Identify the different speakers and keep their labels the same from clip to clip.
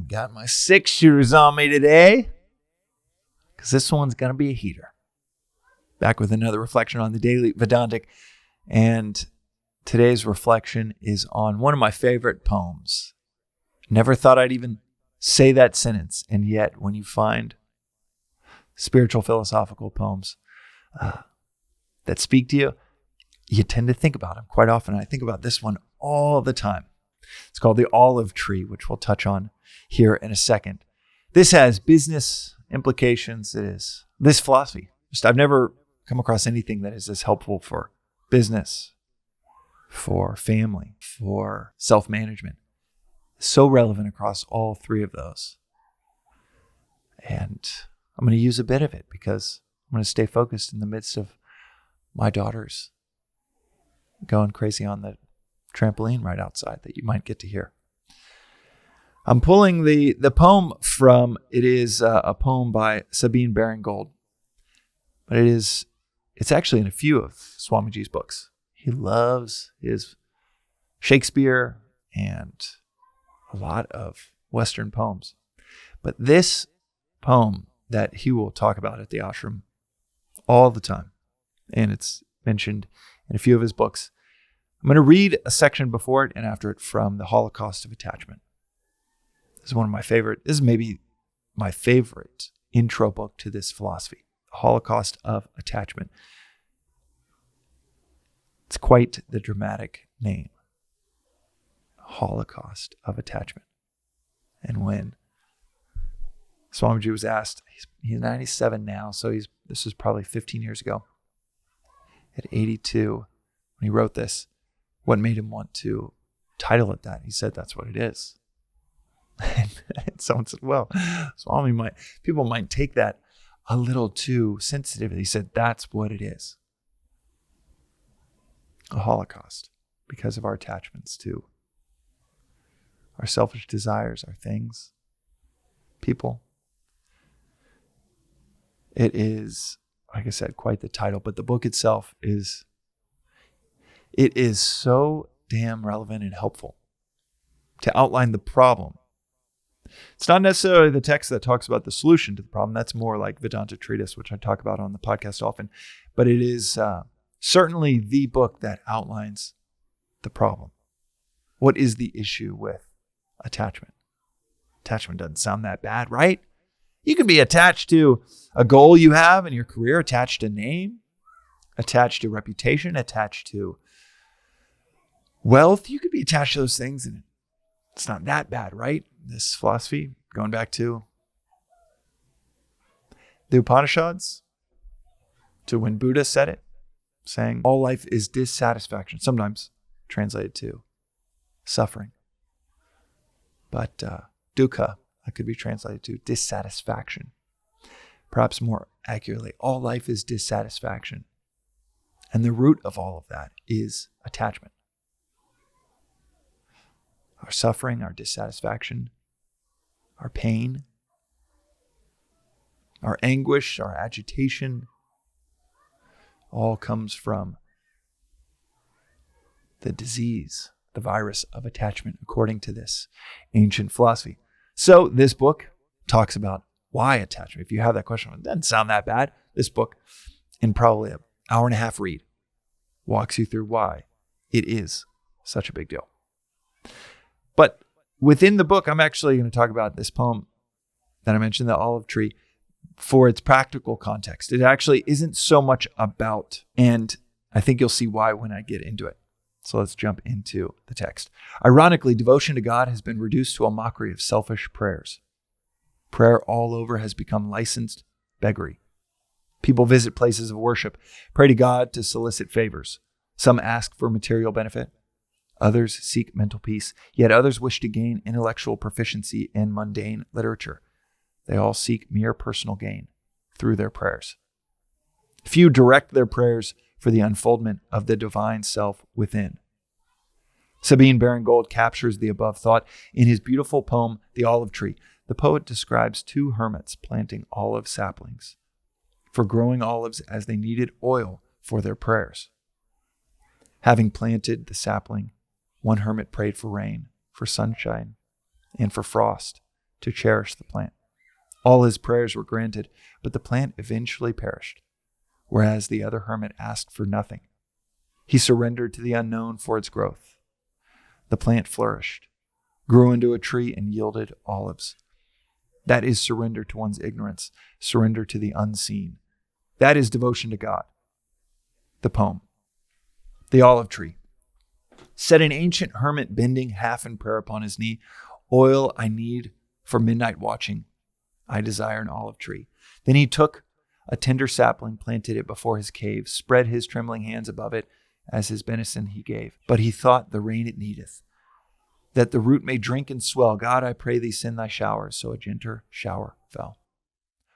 Speaker 1: Got my 6-shooters on me today because this one's going to be a heater. Back with another reflection on the Daily Vedantic. And today's reflection is on one of my favorite poems. Never thought I'd even say that sentence. And yet, when you find spiritual philosophical poems that speak to you, you tend to think about them quite often. I think about this one all the time. It's called The Olive Tree, which we'll touch on here in a second. This has business implications. It is this philosophy. I've never come across anything that is as helpful for business, for family, for self-management. So relevant across all three of those. And I'm going to use a bit of it because I'm going to stay focused in the midst of my daughters going crazy on the trampoline right outside that you might get to hear. I'm pulling the poem from, it is a poem by Sabine Baring-Gould, but it's actually in a few of Swamiji's books. He loves his Shakespeare and a lot of Western poems. But this poem that he will talk about at the ashram all the time, and it's mentioned in a few of his books. I'm going to read a section before it and after it from The Holocaust of Attachment. This is maybe my favorite intro book to this philosophy, The Holocaust of Attachment. It's quite the dramatic name, Holocaust of Attachment. And when Swamiji was asked, he's 97 now, so this was probably 15 years ago. At 82, when he wrote this, what made him want to title it that? He said, that's what it is. And someone said, well, Swami people might take that a little too sensitive. He said, that's what it is. A Holocaust because of our attachments to our selfish desires, our things, people. It is, like I said, quite the title, but the book itself is so damn relevant and helpful to outline the problem. It's not necessarily the text that talks about the solution to the problem. That's more like Vedanta Treatise, which I talk about on the podcast often. But it is certainly the book that outlines the problem. What is the issue with attachment? Attachment doesn't sound that bad, right? You can be attached to a goal you have in your career, attached to name, attached to reputation, attached to wealth. You could be attached to those things, and it's not that bad, right? This philosophy, going back to the Upanishads, to when Buddha said it, saying all life is dissatisfaction, sometimes translated to suffering. But dukkha, that could be translated to dissatisfaction. Perhaps more accurately, all life is dissatisfaction. And the root of all of that is attachment. Our suffering, our dissatisfaction, our pain, our anguish, our agitation, all comes from the disease, the virus of attachment, according to this ancient philosophy. So this book talks about why attachment. If you have that question, it doesn't sound that bad. This book, in probably an hour and a half read, walks you through why it is such a big deal. But within the book, I'm actually going to talk about this poem that I mentioned, The Olive Tree, for its practical context. It actually isn't so much about, and I think you'll see why when I get into it. So let's jump into the text. Ironically, devotion to God has been reduced to a mockery of selfish prayers. Prayer all over has become licensed beggary. People visit places of worship, pray to God to solicit favors. Some ask for material benefit. Others seek mental peace, yet others wish to gain intellectual proficiency in mundane literature. They all seek mere personal gain through their prayers. Few direct their prayers for the unfoldment of the divine self within. Sabine Baring-Gould captures the above thought in his beautiful poem, The Olive Tree. The poet describes two hermits planting olive saplings for growing olives as they needed oil for their prayers. Having planted the sapling, one hermit prayed for rain, for sunshine, and for frost to cherish the plant. All his prayers were granted, but the plant eventually perished, whereas the other hermit asked for nothing. He surrendered to the unknown for its growth. The plant flourished, grew into a tree, and yielded olives. That is surrender to one's ignorance, surrender to the unseen. That is devotion to God. The poem. The olive tree. Said an ancient hermit bending half in prayer upon his knee, oil I need for midnight watching. I desire an olive tree. Then he took a tender sapling, planted it before his cave, spread his trembling hands above it as his benison he gave. But he thought the rain it needeth, that the root may drink and swell. God, I pray thee send thy showers. So a gentle shower fell.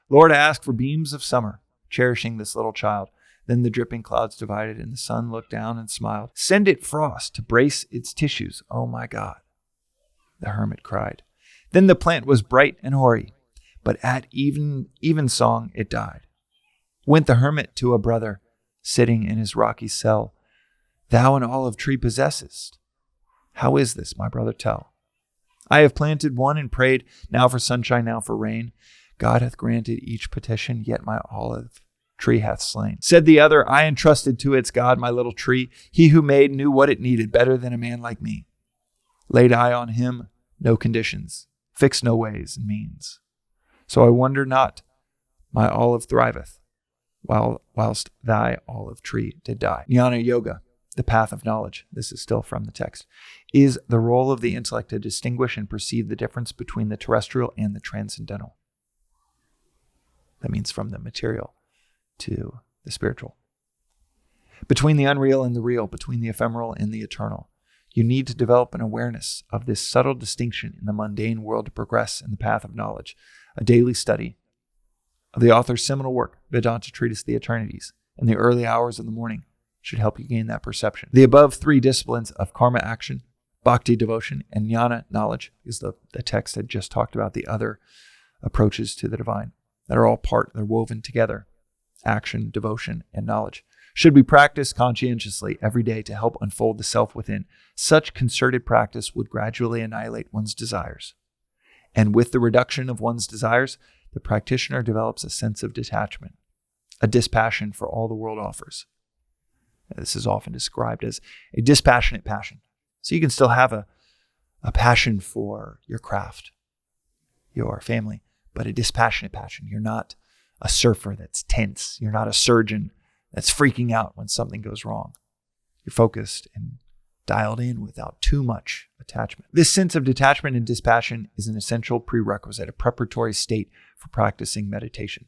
Speaker 1: Lord, I ask for beams of summer, cherishing this little child. Then the dripping clouds divided, and the sun looked down and smiled. Send it frost to brace its tissues, oh my God, the hermit cried. Then the plant was bright and hoary, but at evensong it died. Went the hermit to a brother, sitting in his rocky cell. Thou an olive tree possessest. How is this, my brother, tell? I have planted one and prayed, now for sunshine, now for rain. God hath granted each petition, yet my olive tree hath slain. Said the other, I entrusted to its God my little tree. He who made knew what it needed better than a man like me. Laid I on him no conditions, fixed no ways and means. So I wonder not, my olive thriveth, whilst thy olive tree did die. Jnana Yoga, the path of knowledge, this is still from the text, is the role of the intellect to distinguish and perceive the difference between the terrestrial and the transcendental. That means from the material to the spiritual. Between the unreal and the real, between the ephemeral and the eternal. You need to develop an awareness of this subtle distinction in the mundane world to progress in the path of knowledge. A daily study of the author's seminal work, Vedanta Treatise The Eternities, in the early hours of the morning should help you gain that perception. The above three disciplines of karma action, bhakti devotion, and jnana knowledge, is the text that just talked about the other approaches to the divine that are all they're woven together. Action, devotion, and knowledge should be practiced conscientiously every day to help unfold the self within. Such concerted practice would gradually annihilate one's desires. And with the reduction of one's desires, the practitioner develops a sense of detachment, a dispassion for all the world offers. This is often described as a dispassionate passion. So you can still have a passion for your craft, your family, but a dispassionate passion. You're not a surfer that's tense. You're not a surgeon that's freaking out when something goes wrong. You're focused and dialed in without too much attachment. This sense of detachment and dispassion is an essential prerequisite, a preparatory state for practicing meditation.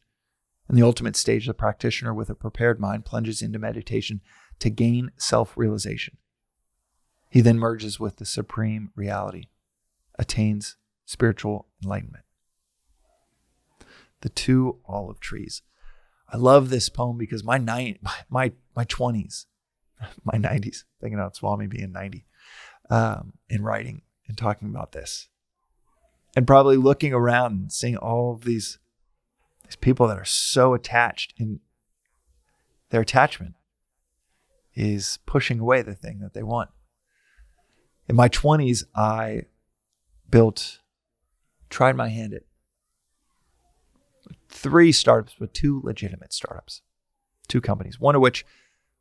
Speaker 1: In the ultimate stage, the practitioner with a prepared mind plunges into meditation to gain self-realization. He then merges with the supreme reality, attains spiritual enlightenment. The two olive trees. I love this poem because my 20s, my 90s, thinking about Swami being 90, and writing and talking about this. And probably looking around and seeing all of these people that are so attached, and their attachment is pushing away the thing that they want. In my 20s, I tried my hand at 3 startups, but 2 legitimate startups, 2 companies, one of which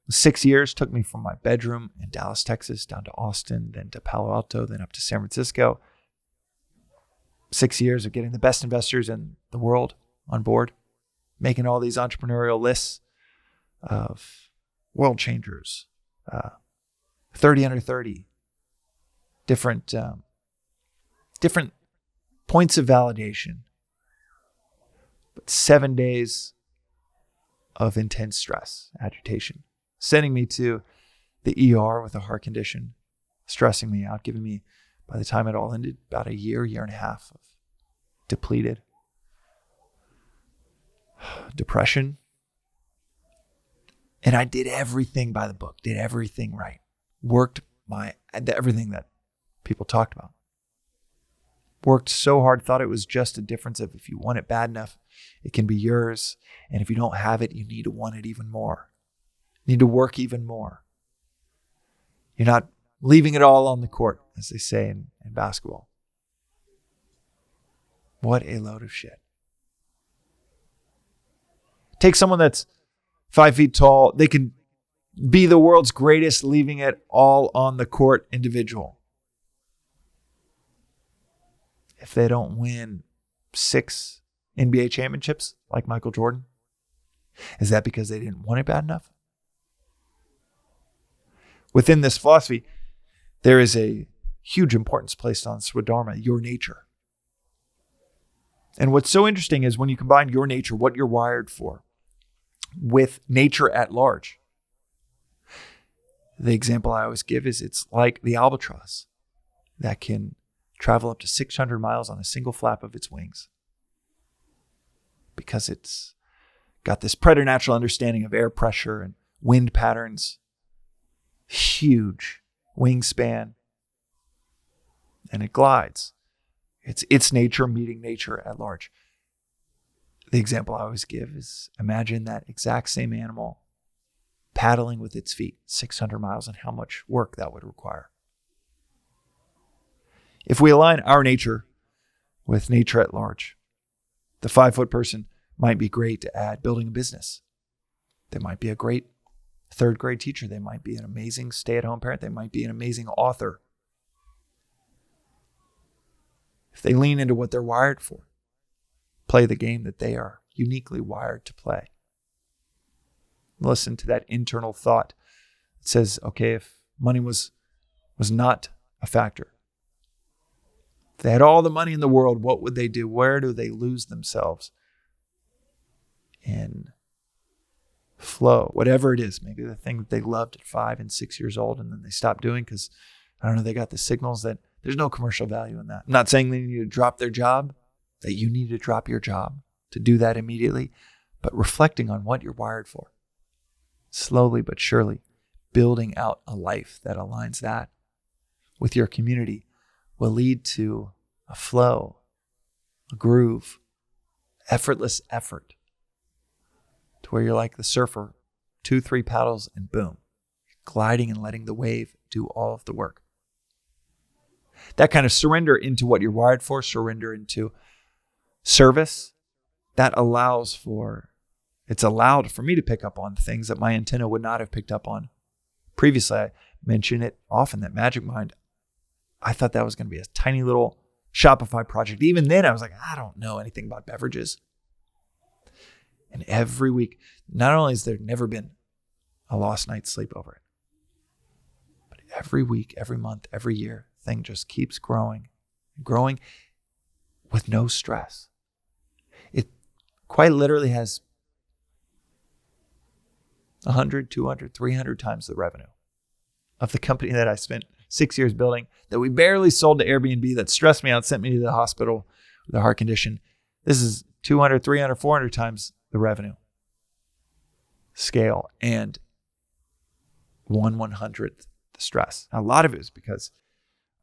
Speaker 1: was 6 years, took me from my bedroom in Dallas, Texas, down to Austin, then to Palo Alto, then up to San Francisco. 6 years of getting the best investors in the world on board, making all these entrepreneurial lists of world changers, 30 under 30, different points of validation. But 7 days of intense stress, agitation, sending me to the ER with a heart condition, stressing me out, giving me, by the time it all ended, about a year and a half of depleted depression. And I did everything by the book, did everything right, everything that people talked about. Worked so hard, thought it was just a difference of if you want it bad enough, it can be yours. And if you don't have it, you need to want it even more. You need to work even more. You're not leaving it all on the court, as they say in basketball. What a load of shit. Take someone that's 5 feet tall. They can be the world's greatest, leaving it all on the court individual. If they don't win 6 NBA championships like Michael Jordan, is that because they didn't want it bad enough? Within this philosophy, there is a huge importance placed on Swadharma, your nature. And what's so interesting is when you combine your nature, what you're wired for, with nature at large. The example I always give is it's like the albatross that can travel up to 600 miles on a single flap of its wings because it's got this preternatural understanding of air pressure and wind patterns, huge wingspan, and it glides. It's its nature meeting nature at large. The example I always give is imagine that exact same animal paddling with its feet 600 miles and how much work that would require. If we align our nature with nature at large, the 5-foot person might be great at building a business. They might be a great 3rd grade teacher. They might be an amazing stay-at-home parent. They might be an amazing author. If they lean into what they're wired for, play the game that they are uniquely wired to play. Listen to that internal thought. It says, okay, if money was not a factor, if they had all the money in the world, what would they do? Where do they lose themselves in flow? Whatever it is, maybe the thing that they loved at 5 and 6 years old and then they stopped doing because, I don't know, they got the signals that there's no commercial value in that. I'm not saying they need to drop their job, that you need to drop your job to do that immediately, but reflecting on what you're wired for. Slowly but surely building out a life that aligns that with your community will lead to a flow, a groove, effortless effort, to where you're like the surfer, 2-3 paddles and boom, gliding and letting the wave do all of the work. That kind of surrender into what you're wired for, surrender into service, that allows for, it's allowed for me to pick up on things that my antenna would not have picked up on previously. I mention it often that Magic Mind, I thought that was going to be a tiny little Shopify project. Even then I was like, I don't know anything about beverages. And every week, not only has there never been a lost night's sleep over it, but every week, every month, every year, thing just keeps growing with no stress. It quite literally has 100, 200, 300 times the revenue of the company that I spent 6 years building, that we barely sold to Airbnb, that stressed me out, sent me to the hospital with a heart condition. This is 200, 300, 400 times the revenue scale and 1/100th the stress. A lot of it was because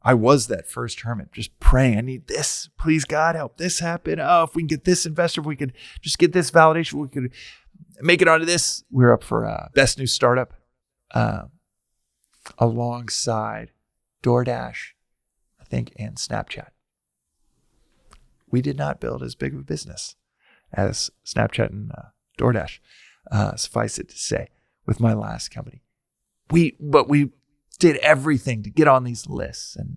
Speaker 1: I was that first hermit, just praying, I need this. Please, God, help this happen. Oh, if we can get this investor, if we could just get this validation, we could make it onto this. We were up for Best New Startup alongside DoorDash, I think, and Snapchat. We did not build as big of a business as Snapchat and DoorDash, suffice it to say, with my last company. But we did everything to get on these lists and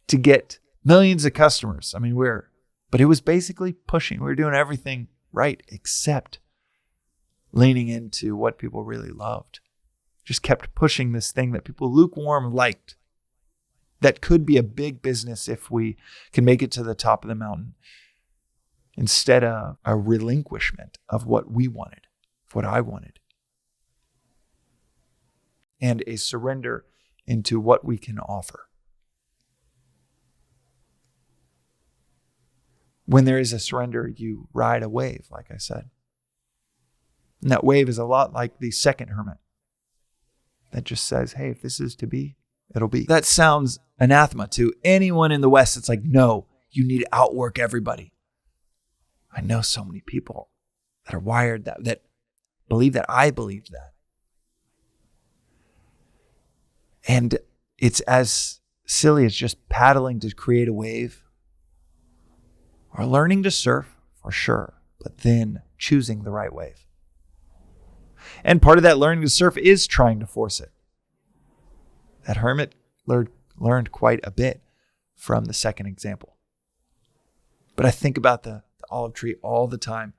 Speaker 1: to get millions of customers. I mean, but it was basically pushing. We were doing everything right except leaning into what people really loved. Just kept pushing this thing that people lukewarm liked. That could be a big business if we can make it to the top of the mountain, instead of a relinquishment of what we wanted, of what I wanted, and a surrender into what we can offer. When there is a surrender, you ride a wave, like I said. And that wave is a lot like the second hermit that just says, hey, if this is to be, it'll be. That sounds anathema to anyone in the West. It's like, no, you need to outwork everybody. I know so many people that are wired that believe that. I believed that. And it's as silly as just paddling to create a wave or learning to surf for sure, but then choosing the right wave. And part of that learning to surf is trying to force it. That hermit learned quite a bit from the second example. But I think about the olive tree all the time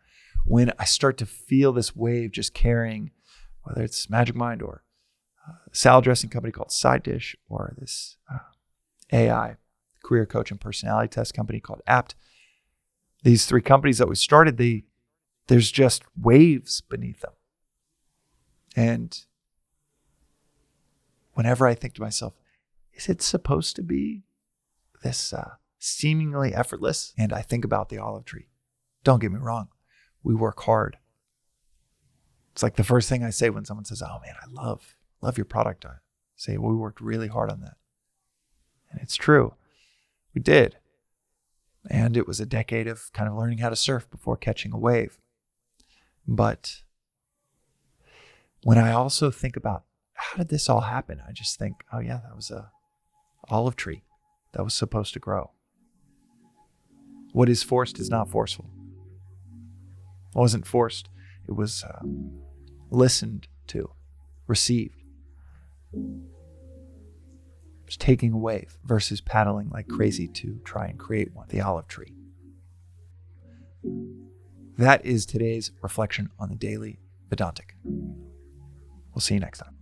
Speaker 1: when I start to feel this wave just carrying, whether it's Magic Mind or a salad dressing company called Side Dish, or this AI, career coach and personality test company called Apt. These three companies that we started, there's just waves beneath them. And whenever I think to myself, is it supposed to be this seemingly effortless? And I think about the olive tree. Don't get me wrong. We work hard. It's like the first thing I say when someone says, oh man, I love your product. I say, well, we worked really hard on that. And it's true. We did. And it was a decade of kind of learning how to surf before catching a wave. But when I also think about how did this all happen, I just think, oh yeah, that was a olive tree that was supposed to grow. What is forced is not forceful. It wasn't forced. It was listened to, received. It's taking a wave versus paddling like crazy to try and create one, the olive tree. That is today's reflection on the Daily Vedantic. We'll see you next time.